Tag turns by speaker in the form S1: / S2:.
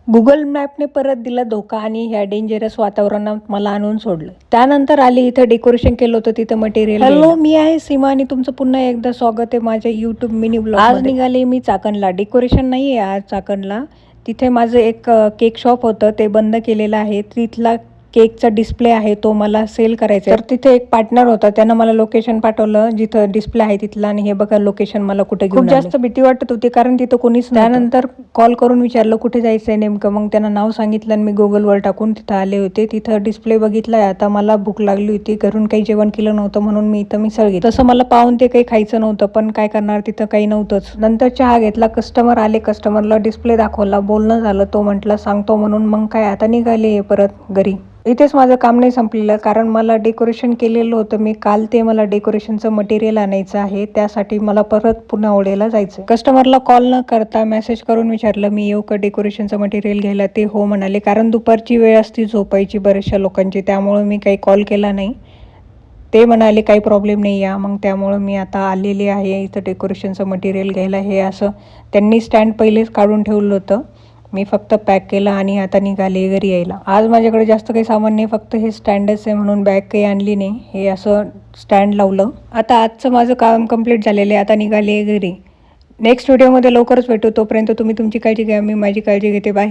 S1: Google मॅपने परत दिला धोका आणि ह्या डेंजरस वातावरणात मला आणून सोडलं. त्यानंतर आली इथं डेकोरेशन केलं होतं तिथं मटेरियल. हॅलो, मी आहे सीमा आणि तुमचं पुन्हा एकदा स्वागत आहे माझ्या यूट्यूब मिनी ब्लॉग. आज निघाले मी चाकणला. डेकोरेशन नाही आहे आज चाकणला. तिथे माझं एक केक शॉप होतं ते बंद केलेलं आहे. तिथला केकचा डिस्प्ले आहे तो मला सेल करायचा. तर तिथे एक पार्टनर होता, त्यानं मला लोकेशन पाठवलं जिथं डिस्प्ले आहे तिथला, आणि हे बघा लोकेशन मला कुठे घेऊन. खूप जास्त भीती वाटत होती कारण तिथं कोणीच. त्यानंतर कॉल करून विचारलं कुठे जायचंय नेमकं. मग त्यांना नाव सांगितलं आणि मी गुगलवर टाकून तिथं आले होते. तिथं डिस्प्ले बघितलाय. आता मला भूक लागली होती, घरून काही जेवण केलं नव्हतं म्हणून मी इथं मिसळ घेतली. तसं मला पाहून ते काही खायचं नव्हतं, पण काय करणार, तिथं काही नव्हतंच. नंतर चहा घेतला. कस्टमर आले, कस्टमरला डिस्प्ले दाखवला, बोलणं झालं. तो म्हटला सांगतो म्हणून. मग काय आता निघाले परत घरी. इथेच माझं काम नाही संपलेलं कारण मला डेकोरेशन केलेलं होतं मी काल. ते मला डेकोरेशनचं मटेरियल आणायचं आहे, त्यासाठी मला परत पुन्हा ओढेला जायचं. कस्टमरला कॉल न करता मेसेज करून विचारलं मी येऊ का डेकोरेशनचं मटेरियल घ्यायला. ते हो म्हणाले, कारण दुपारची वेळ असती झोपायची बऱ्याचशा लोकांची, त्यामुळं मी काही कॉल केला नाही. ते म्हणाले काही प्रॉब्लेम नाही या. मग त्यामुळं मी आता आलेले आहे इथं डेकोरेशनचं मटेरियल घ्यायला. हे असं त्यांनी स्टँड पहिलेच काढून ठेवलं होतं, मी फक्त पॅक केलं आणि आता निघाले घरी यायला. आज माझ्याकडे जास्त काही सामान नाही, फक्त हे स्टँडच आहे म्हणून बॅग काही आणली नाही. हे असं स्टँड लावलं. आता आजचं माझं काम कंप्लीट झालेलं आहे. आता निघाले घरी. नेक्स्ट व्हिडिओमध्ये लवकरच भेटू. तोपर्यंत तुम्ही तुमची काळजी घ्या, मी माझी काळजी घेते. बाय.